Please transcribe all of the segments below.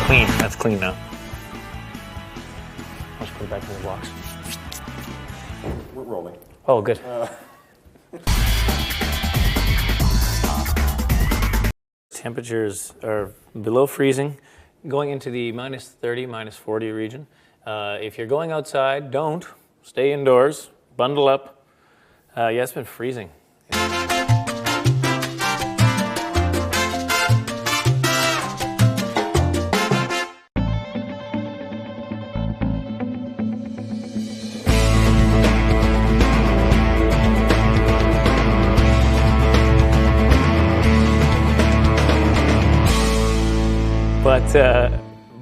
clean. That's clean now. I'll just put it back in the box. We're rolling. Oh, good. Temperatures are below freezing, going into the minus 30, minus 40 region. If you're going outside, don't. Stay indoors. Bundle up. Yeah, it's been freezing.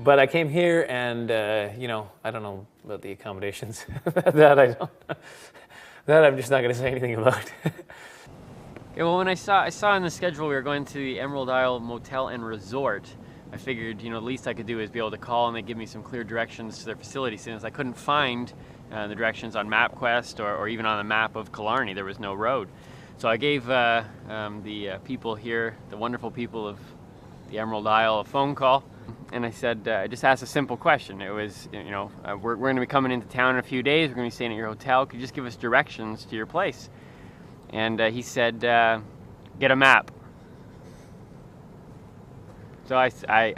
But I came here and, you know, I don't know about the accommodations. that I'm just not going to say anything about. Yeah, well, when I saw in the schedule we were going to the Emerald Isle Motel and Resort, I figured, you know, the least I could do is be able to call and they give me some clear directions to their facility, since I couldn't find the directions on MapQuest or even on the map of Killarney. There was no road. So I gave the people here, the wonderful people of the Emerald Isle, a phone call. And I said, I just asked a simple question. It was, you know, we're going to be coming into town in a few days. We're going to be staying at your hotel. Could you just give us directions to your place? And he said, get a map. So I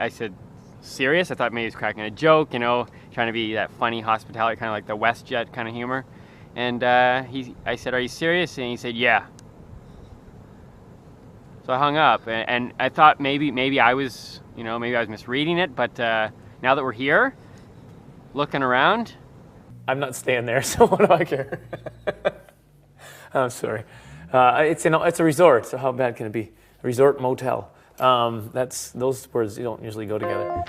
said, serious? I thought maybe he was cracking a joke, you know, trying to be that funny hospitality, kind of like the WestJet kind of humor. And I said, are you serious? And he said, yeah. So I hung up, and I thought maybe I was, you know, maybe I was misreading it, but now that we're here, looking around. I'm not staying there, so what do I care? I'm sorry. It's a resort, so how bad can it be? A resort motel. Those words, you don't usually go together.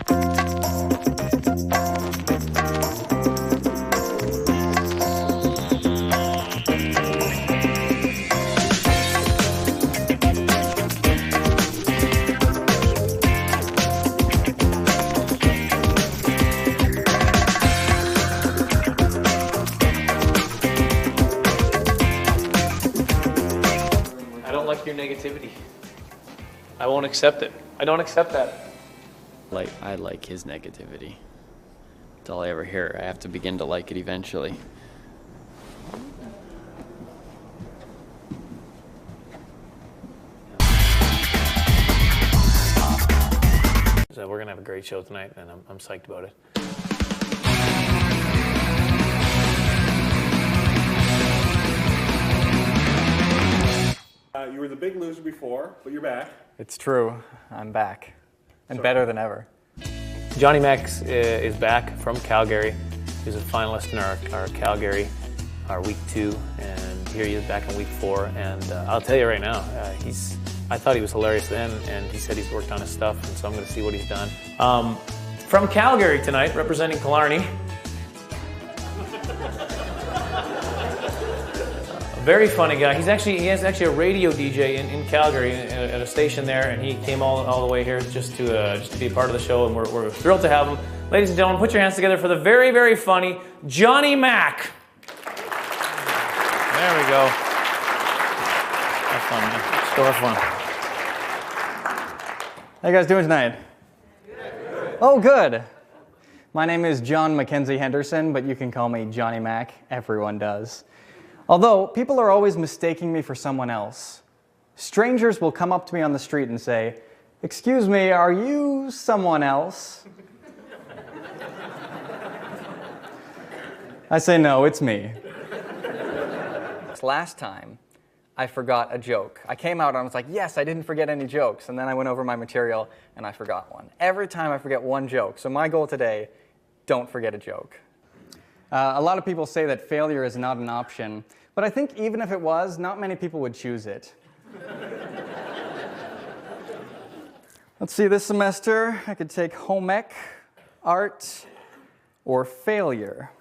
Your negativity. I won't accept it. I don't accept that. I like his negativity. That's all I ever hear. I have to begin to like it eventually. So we're gonna have a great show tonight, and I'm psyched about it. You were the big loser before, but you're back. It's true. I'm back. And better than ever. Johnny Max is back from Calgary. He was a finalist in our Calgary, our week 2, and here he is back in week 4. And I'll tell you right now, I thought he was hilarious then, and he said he's worked on his stuff, and so I'm going to see what he's done. From Calgary tonight, representing Killarney. Very funny guy. He has actually a radio DJ in Calgary at a station there, and he came all the way here just to be a part of the show, and we're thrilled to have him. Ladies and gentlemen, put your hands together for the very, very funny Johnny Mac. There we go. Have fun, man. Let's go have fun. How you guys doing tonight? Good. Oh, good. My name is John Mackenzie Henderson, but you can call me Johnny Mac. Everyone does. Although, people are always mistaking me for someone else. Strangers will come up to me on the street and say, "Excuse me, are you someone else?" I say, "No, it's me." Last time, I forgot a joke. I came out and I was like, yes, I didn't forget any jokes. And then I went over my material and I forgot one. Every time I forget one joke. So my goal today, don't forget a joke. A lot of people say that failure is not an option. But I think even if it was, not many people would choose it. Let's see, this semester I could take home ec, art, or failure.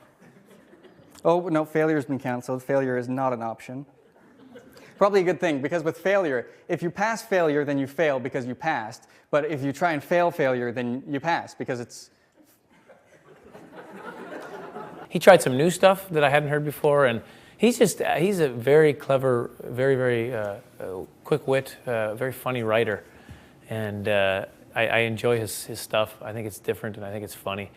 Oh, no, failure's been canceled. Failure is not an option. Probably a good thing, because with failure, if you pass failure, then you fail because you passed. But if you try and fail failure, then you pass because it's... He tried some new stuff that I hadn't heard before, and he's a very clever, very quick wit, very funny writer. And I enjoy his stuff. I think it's different and I think it's funny.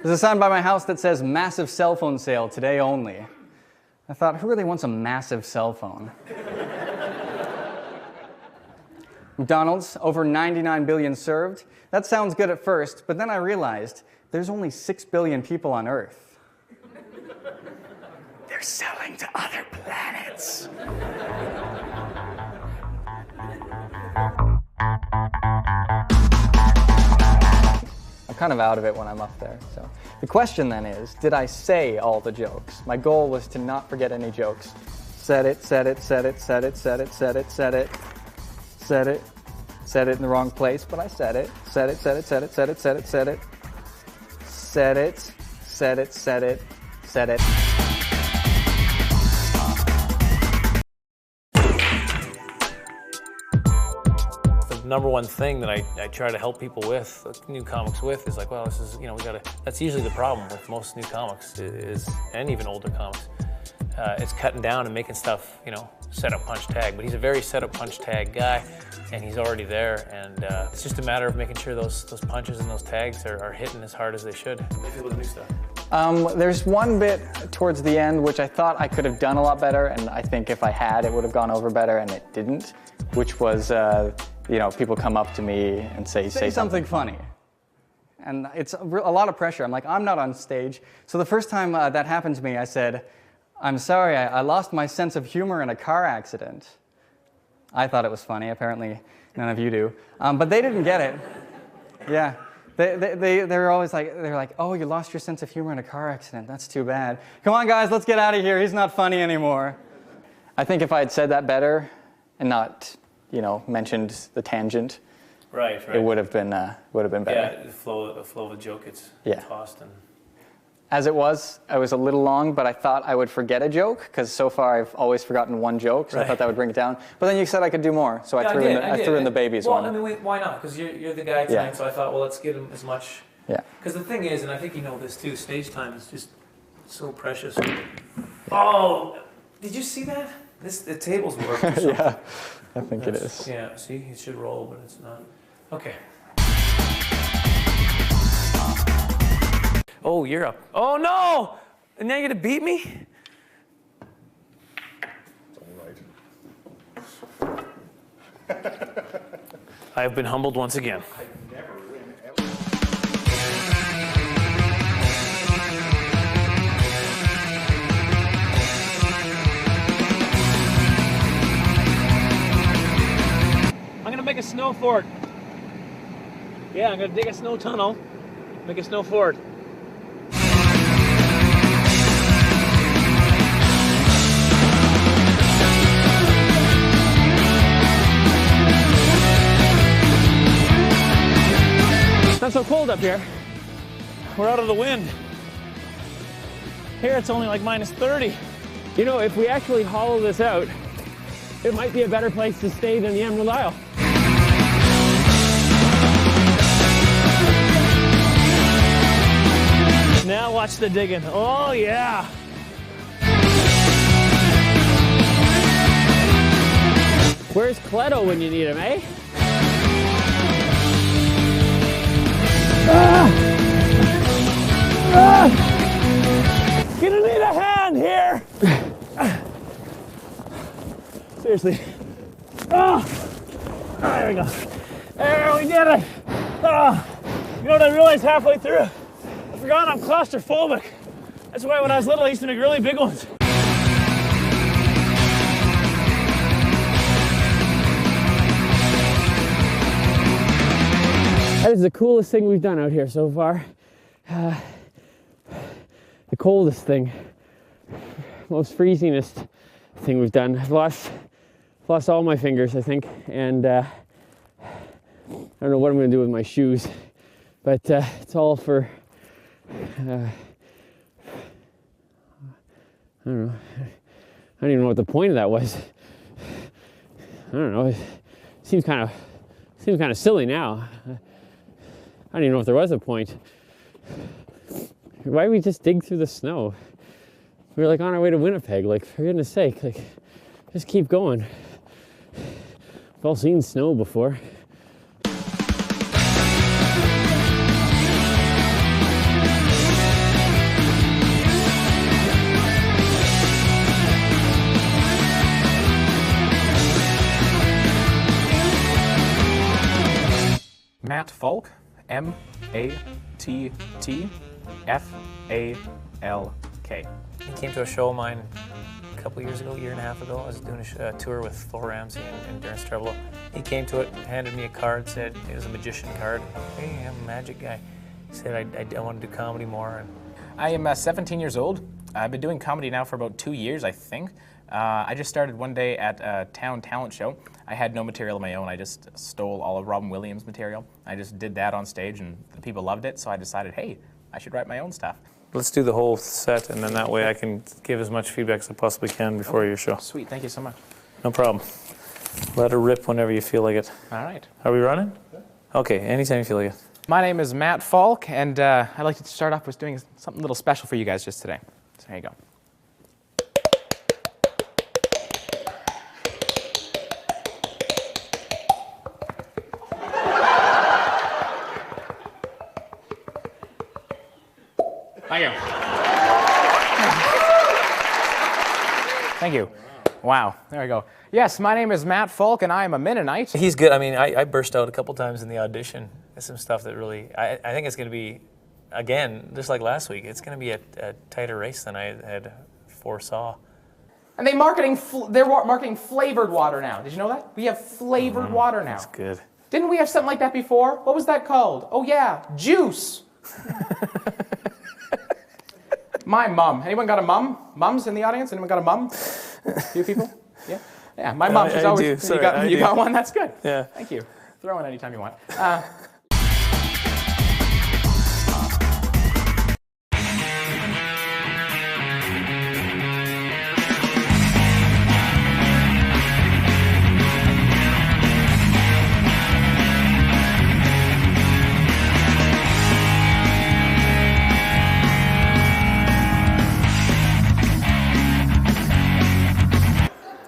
There's a sign by my house that says massive cell phone sale today only. I thought, who really wants a massive cell phone? McDonald's, over 99 billion served. That sounds good at first, but then I realized there's only 6 billion people on Earth. They're selling to other planets. I'm kind of out of it when I'm up there. So the question then is, did I say all the jokes? My goal was to not forget any jokes. Said it, said it, said it, said it, said it, said it, said it, said it, said it in the wrong place, but I said it. Said it, said it, said it, said it, said it, said it, said it, said it, said it, said it. Number one thing that I try to help people with, new comics with, is like, well, this is, that's usually the problem with most new comics and even older comics. It's cutting down and making stuff, set up, punch, tag. But he's a very set up, punch, tag guy, and he's already there. And it's just a matter of making sure those punches and those tags are hitting as hard as they should. What do you feel with the new stuff? There's one bit towards the end which I thought I could have done a lot better, and I think if I had, it would have gone over better, and it didn't, which was, people come up to me and say something funny. And it's a lot of pressure. I'm like, I'm not on stage. So the first time that happened to me, I said, I'm sorry, I lost my sense of humor in a car accident. I thought it was funny. Apparently, none of you do. But they didn't get it. Yeah. They're always like, oh, you lost your sense of humor in a car accident. That's too bad. Come on, guys, let's get out of here. He's not funny anymore. I think if I had said that better and not, mentioned the tangent, right. It would have been better. Yeah, the flow of a joke gets tossed. And as it was, I was a little long, but I thought I would forget a joke, because so far I've always forgotten one joke, so I thought that would bring it down. But then you said I could do more, so I threw in the babies one. Well, I mean, why not? Because you're the guy tonight, so I thought, well, let's get him as much. Yeah. Because the thing is, and I think you know this too, stage time is just so precious. Oh, did you see that? The table's worked or something. Yeah, I think it is. Yeah, see, it should roll, but it's not. Okay. Oh, you're up. Oh, no! And now you're going to beat me? It's all right. I have been humbled once again. I never win ever. I'm going to make a snow fort. Yeah, I'm going to dig a snow tunnel, make a snow fort. It's not so cold up here. We're out of the wind. Here it's only like minus 30. If we actually hollow this out, it might be a better place to stay than the Emerald Isle. Now watch the digging. Oh yeah. Where's Cleto when you need him, eh? Gonna need a hand here. Seriously. There we go. There, we did it. You know what I realized halfway through? I forgot I'm claustrophobic. That's why when I was little, I used to make really big ones. That is the coolest thing we've done out here so far. The coldest thing, most freezingest thing we've done. I've lost all my fingers, I think, and I don't know what I'm going to do with my shoes, but it's all for, I don't know. I don't even know what the point of that was. I don't know. It seems kind of silly now. I don't even know if there was a point. Why did we just dig through the snow? We were like on our way to Winnipeg, like, for goodness sake, like, just keep going. We've all seen snow before. Matt Falk, M-A-T-T-F-A-L-K. He came to a show of mine a couple years ago, year and a half ago. I was doing a tour with Phil Ramsey and Darren Streblo. He came to it, handed me a card, said it was a magician card. Hey, I'm a magic guy. He said I want to do comedy more. And I am 17 years old. I've been doing comedy now for about 2 years, I think. I just started one day at a town talent show. I had no material of my own. I just stole all of Robin Williams' material. I just did that on stage, and the people loved it, so I decided, hey, I should write my own stuff. let's do the whole set, and then that way I can give as much feedback as I possibly can before your show. Sweet, thank you so much. No problem. Let her rip whenever you feel like it. All right. Are we running? Okay, anytime you feel like it. My name is Matt Falk, and I'd like to start off with doing something a little special for you guys just today. So here you go. Thank you. Thank you. Wow, there we go. Yes, my name is Matt Falk, and I am a Mennonite. He's good. I mean, I burst out a couple times in the audition. There's some stuff that really, I think it's going to be, again, just like last week, it's going to be a tighter race than I had foresaw. And they're marketing flavored water now. Did you know that? We have flavored water now. That's good. Didn't we have something like that before? What was that called? Oh yeah, juice. My mum. Anyone got a mum? Mums in the audience? Anyone got a mum? A few people? Yeah? Yeah, my mum. She's always. Do. Sorry, you got one? That's good. Yeah. Thank you. Throw in anytime you want.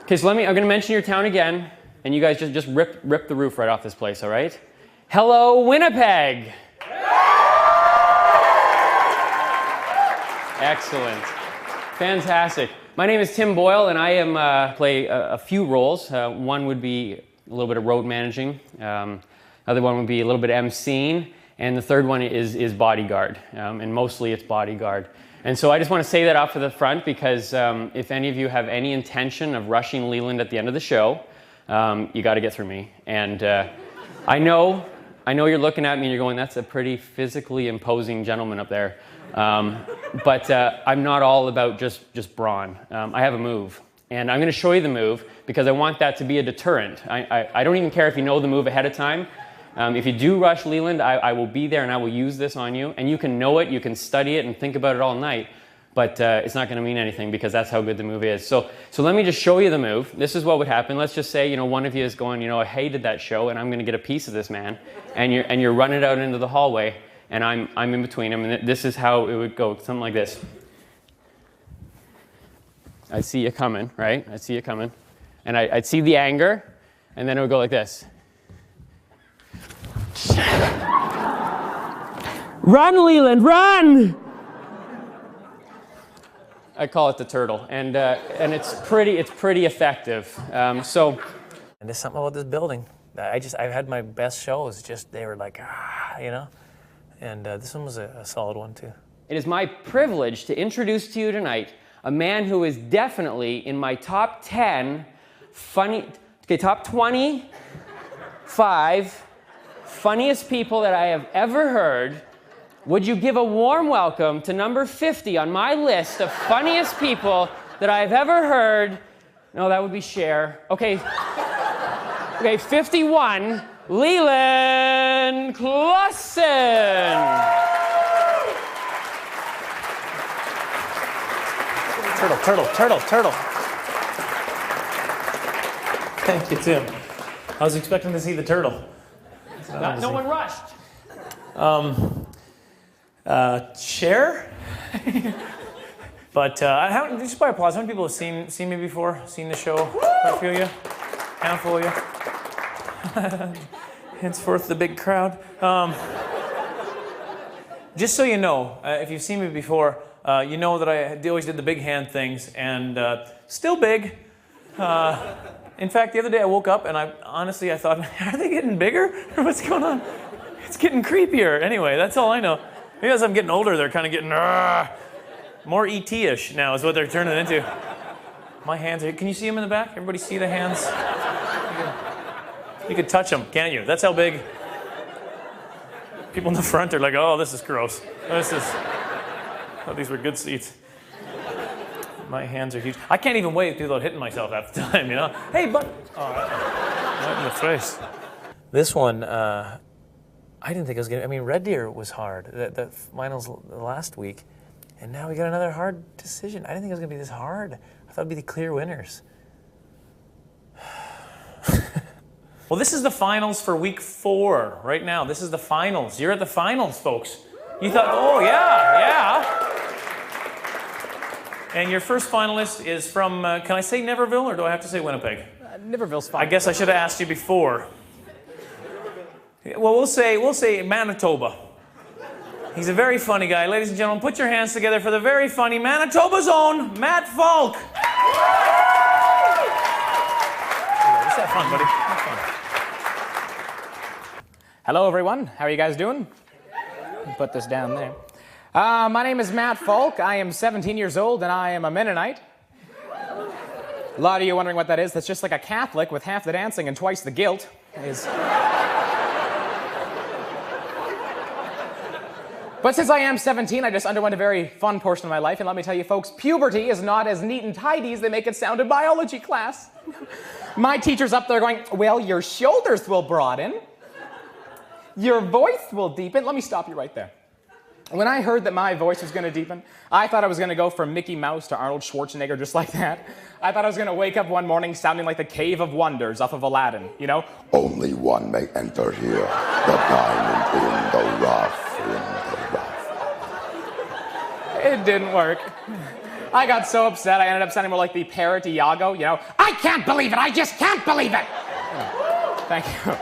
Okay, so I'm going to mention your town again, and you guys just rip the roof right off this place, all right? Hello, Winnipeg! Excellent. Fantastic. My name is Tim Boyle, and I am play a few roles. One would be a little bit of road managing. Other one would be a little bit of emceeing, and the third one is bodyguard, and mostly it's bodyguard. And so I just want to say that off to the front because if any of you have any intention of rushing Leland at the end of the show, you got to get through me. And I know you're looking at me and you're going, that's a pretty physically imposing gentleman up there. But I'm not all about just brawn. I have a move. And I'm going to show you the move because I want that to be a deterrent. I don't even care if you know the move ahead of time. If you do rush Leland, I will be there and I will use this on you. And you can know it, you can study it and think about it all night, but it's not going to mean anything because that's how good the move is. So let me just show you the move. This is what would happen. Let's just say, one of you is going, I hated that show and I'm going to get a piece of this man. And you're running out into the hallway and I'm in between them. And this is how it would go, something like this. I'd see you coming, right? I'd see you coming. And I'd see the anger and then it would go like this. Run, Leland, run! I call it the turtle, and it's pretty effective. And there's something about this building. I've had my best shows. Just they were like, and this one was a solid one too. It is my privilege to introduce to you tonight a man who is definitely in my top 10 top 25 funniest people that I have ever heard. Would you give a warm welcome to number 50 on my list of funniest people that I've ever heard? No, that would be Cher. Okay, 51, Leland Klassen. Turtle. Thank you, Tim. I was expecting to see the turtle. No one rushed. Cher? But just by applause, how many people have seen me before? Seen the show? Quite a few of you? Handful of you? Henceforth, the big crowd. Just so you know, if you've seen me before, you know that I always did the big hand things, and still big. In fact, the other day I woke up and I thought, are they getting bigger? Or what's going on? It's getting creepier. Anyway, that's all I know. Maybe as I'm getting older, they're kind of getting more ET-ish now is what they're turning into. My hands are, can you see them in the back? Everybody see the hands? You can touch them, can't you? That's how big. People in the front are like, oh, this is gross. Oh, these were good seats. My hands are huge. I can't even wait without hitting myself half the time, you know? Hey, but right in the face. This one, I didn't think it was gonna. I mean, Red Deer was hard. The finals last week, and now we got another hard decision. I didn't think it was gonna be this hard. I thought it'd be the clear winners. Well, this is the finals for week 4 right now. This is the finals. You're at the finals, folks. You thought, oh yeah. And your first finalist is from, can I say Neverville or do I have to say Winnipeg? Niverville's fine. I guess I should have asked you before. Well, we'll say Manitoba. He's a very funny guy. Ladies and gentlemen, put your hands together for the very funny Manitoba's own Matt Falk. Let's have fun, buddy. Have fun. Hello, everyone. How are you guys doing? Put this down there. My name is Matt Falk. I am 17 years old, and I am a Mennonite. A lot of you wondering what that is. That's just like a Catholic with half the dancing and twice the guilt. But since I am 17, I just underwent a very fun portion of my life, and let me tell you, folks, puberty is not as neat and tidy as they make it sound in biology class. My teacher's up there going, well, your shoulders will broaden. Your voice will deepen. Let me stop you right there. When I heard that my voice was going to deepen, I thought I was going to go from Mickey Mouse to Arnold Schwarzenegger just like that. I thought I was going to wake up one morning sounding like the Cave of Wonders off of Aladdin, you know? Only one may enter here, the diamond in the rough, It didn't work. I got so upset, I ended up sounding more like the parrot Iago, you know? I can't believe it! I just can't believe it! Oh, thank you.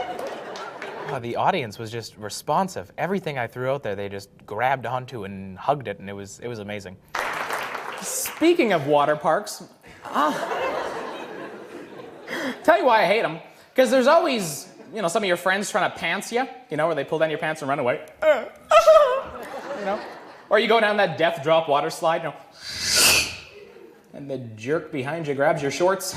The audience was just responsive. Everything I threw out there, they just grabbed onto and hugged it, and it was amazing. Speaking of water parks, tell you why I hate them. Because there's always, you know, some of your friends trying to pants you, you know, where they pull down your pants and run away. You know? Or you go down that death drop water slide, you know, and the jerk behind you grabs your shorts.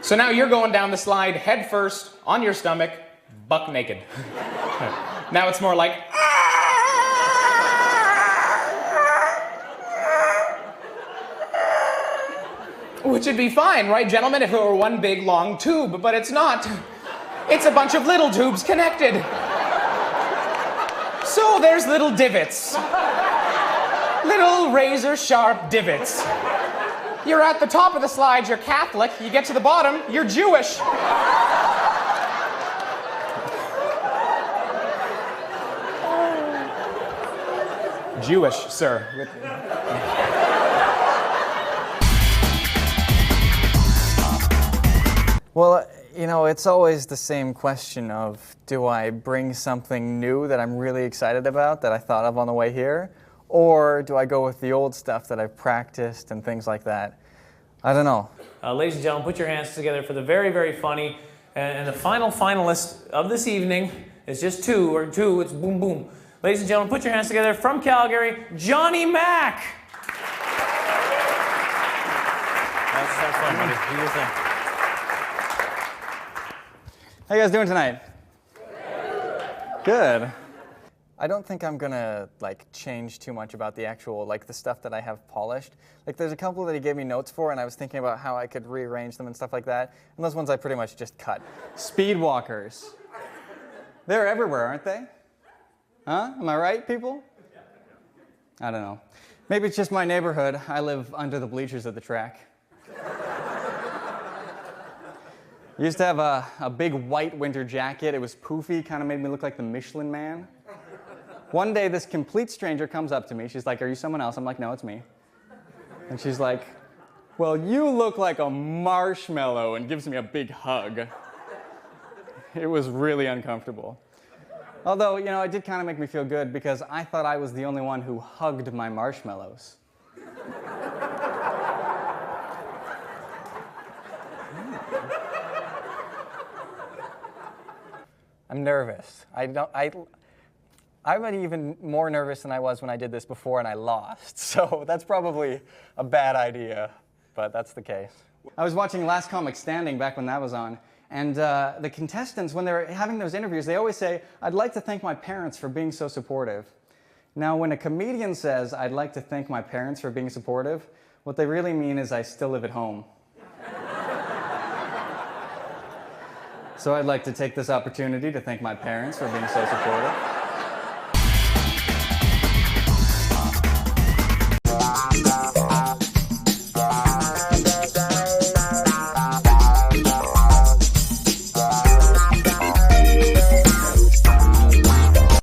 So now you're going down the slide head first, on your stomach, buck naked. Now it's more like... Which would be fine, right, gentlemen, if it were one big, long tube, but it's not. It's a bunch of little tubes connected. So there's little divots. Little razor-sharp divots. You're at the top of the slide, you're Catholic. You get to the bottom, you're Jewish. Jewish, sir. Well, you know, it's always the same question of, do I bring something new that I'm really excited about that I thought of on the way here? Or do I go with the old stuff that I've practiced and things like that? I don't know. Ladies and gentlemen, put your hands together for the very, very funny. And the final finalist of this evening is just two, it's boom, boom. Ladies and gentlemen, put your hands together from Calgary, Johnny Mack. That's fun, buddy. Do your thing. How you guys doing tonight? Good. I don't think I'm gonna like change too much about the actual, like the stuff that I have polished. Like there's a couple that he gave me notes for and I was thinking about how I could rearrange them and stuff like that. And those ones I pretty much just cut. Speed walkers. They're everywhere, aren't they? Huh? Am I right, people? I don't know. Maybe it's just my neighborhood. I live under the bleachers of the track. I used to have a big white winter jacket. It was poofy, kind of made me look like the Michelin Man. One day, this complete stranger comes up to me. She's like, are you someone else? I'm like, no, it's me. And she's like, well, you look like a marshmallow, and gives me a big hug. It was really uncomfortable. Although, you know, it did kind of make me feel good because I thought I was the only one who hugged my marshmallows. I'm nervous. I'm even more nervous than I was when I did this before and I lost. So that's probably a bad idea, but that's the case. I was watching Last Comic Standing back when that was on, and the contestants, when they're having those interviews, they always say, "I'd like to thank my parents for being so supportive." Now, when a comedian says, "I'd like to thank my parents for being supportive," what they really mean is, I still live at home. So I'd like to take this opportunity to thank my parents for being so supportive.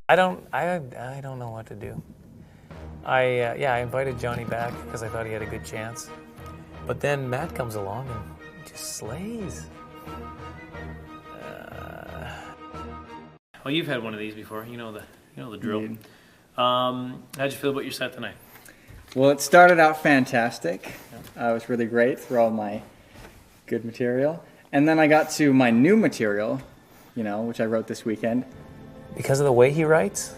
I don't know what to do. I invited Johnny back because I thought he had a good chance. But then Matt comes along and just slays. Well, you've had one of these before. You know the drill. How'd you feel about your set tonight? Well, it started out fantastic. It was really great through all my good material. And then I got to my new material, which I wrote this weekend. Because of the way he writes,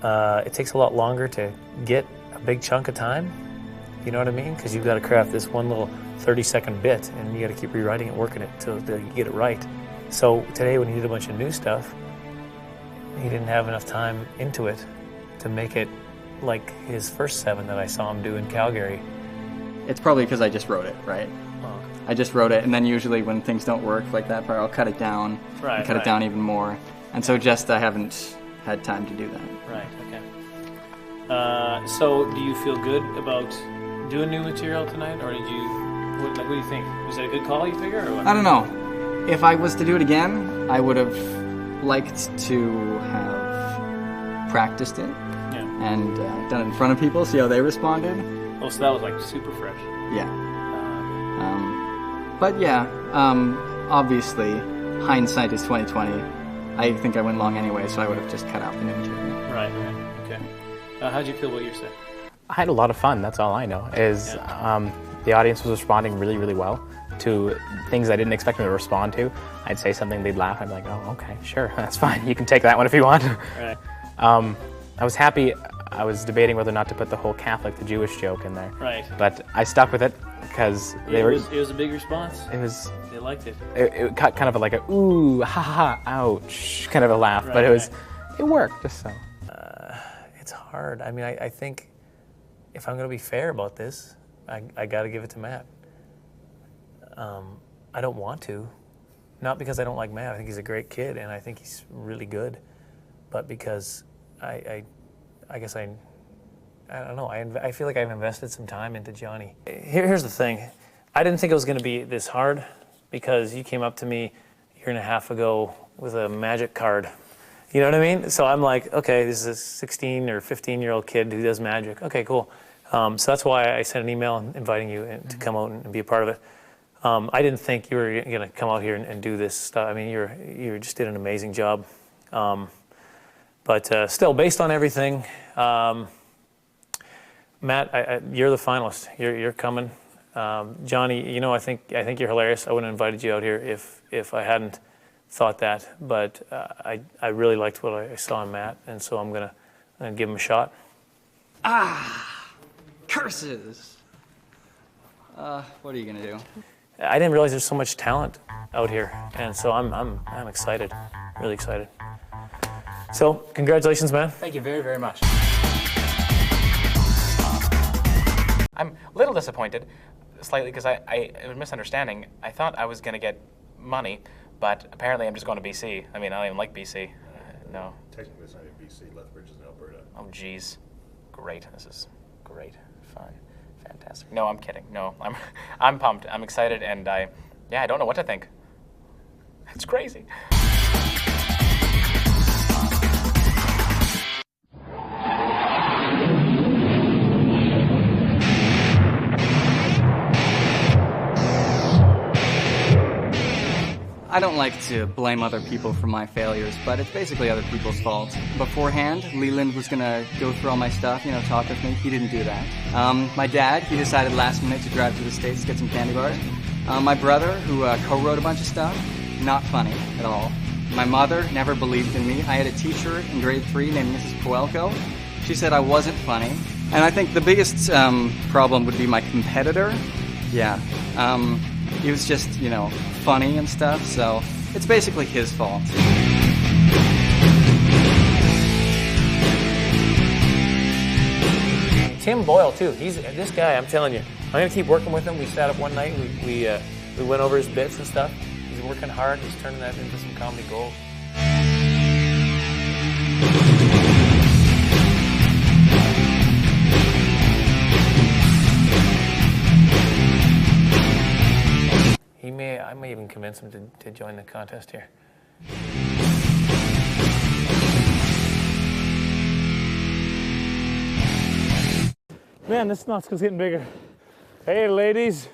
it takes a lot longer to get a big chunk of time. You know what I mean? Because you've got to craft this one little 30-second bit, and you got to keep rewriting it, working it till you get it right. So today, when he did a bunch of new stuff, he didn't have enough time into it to make it like his first 7 that I saw him do in Calgary. It's probably because I just wrote it, right? Oh. I just wrote it, and then usually when things don't work like that part, I'll cut it down, and cut it down even more. And so I haven't had time to do that. Right, okay. So do you feel good about doing new material tonight, or what do you think? Was it a good call, you figure, or what? I don't know. If I was to do it again, I would have liked to have practiced it and done it in front of people, see how they responded. Oh, so that was like super fresh. Yeah. But yeah, obviously, hindsight is 20/20. I think I went long anyway, so I would have just cut out the new material. Right, okay. How'd you feel about your set? I had a lot of fun, that's all I know, the audience was responding really, really well to things I didn't expect them to respond to. I'd say something, they'd laugh, I'd be like, oh, okay, sure, that's fine, you can take that one if you want. Right. I was happy, I was debating whether or not to put the whole Catholic to Jewish joke in there. Right. But I stuck with it, because it was a big response. They liked it. It got kind of like a, ooh, ha ha, ouch, kind of a laugh, but it worked, just so. It's hard. I mean, I think if I'm going to be fair about this, I got to give it to Matt. I don't want to. Not because I don't like Matt. I think he's a great kid, and I think he's really good. But because I guess I don't know. I feel like I've invested some time into Johnny. Here's the thing. I didn't think it was going to be this hard because you came up to me a year and a half ago with a magic card. You know what I mean? So I'm like, okay, this is a 16 or 15-year-old kid who does magic. Okay, cool. So that's why I sent an email inviting you to come out and be a part of it. I didn't think you were going to come out here and do this stuff. I mean, you just did an amazing job. But still, based on everything, Matt, you're the finalist. You're coming. Johnny, I think you're hilarious. I wouldn't have invited you out here if I hadn't thought that. But I really liked what I saw in Matt, and so I'm gonna give him a shot. Curses! What are you gonna do? I didn't realize there's so much talent out here, and so I'm excited, really excited. So, congratulations, man. Thank you very, very much. I'm a little disappointed, slightly, because it was a misunderstanding. I thought I was going to get money, but apparently I'm just going to BC. I mean, I don't even like BC. No. Technically, it's not in BC. Lethbridge is in Alberta. Oh, geez. Great. This is great. Fun. Fantastic. No, I'm kidding. No, I'm pumped. I'm excited, and I don't know what to think. It's crazy. I don't like to blame other people for my failures, but it's basically other people's fault. Beforehand, Leland was gonna go through all my stuff, talk with me. He didn't do that. My dad, he decided last minute to drive to the States to get some candy bars. My brother, who co-wrote a bunch of stuff, not funny at all. My mother never believed in me. I had a teacher in grade 3 named Mrs. Puelko. She said I wasn't funny. And I think the biggest problem would be my competitor. Yeah. He was just, you know, funny and stuff, so it's basically his fault. Tim Boyle too. He's this guy. I'm telling you, I'm gonna keep working with him. We sat up one night. We went over his bits and stuff. He's working hard. He's turning that into some comedy gold. I may even convince him to join the contest here. Man, this Knoxville's getting bigger. Hey, ladies.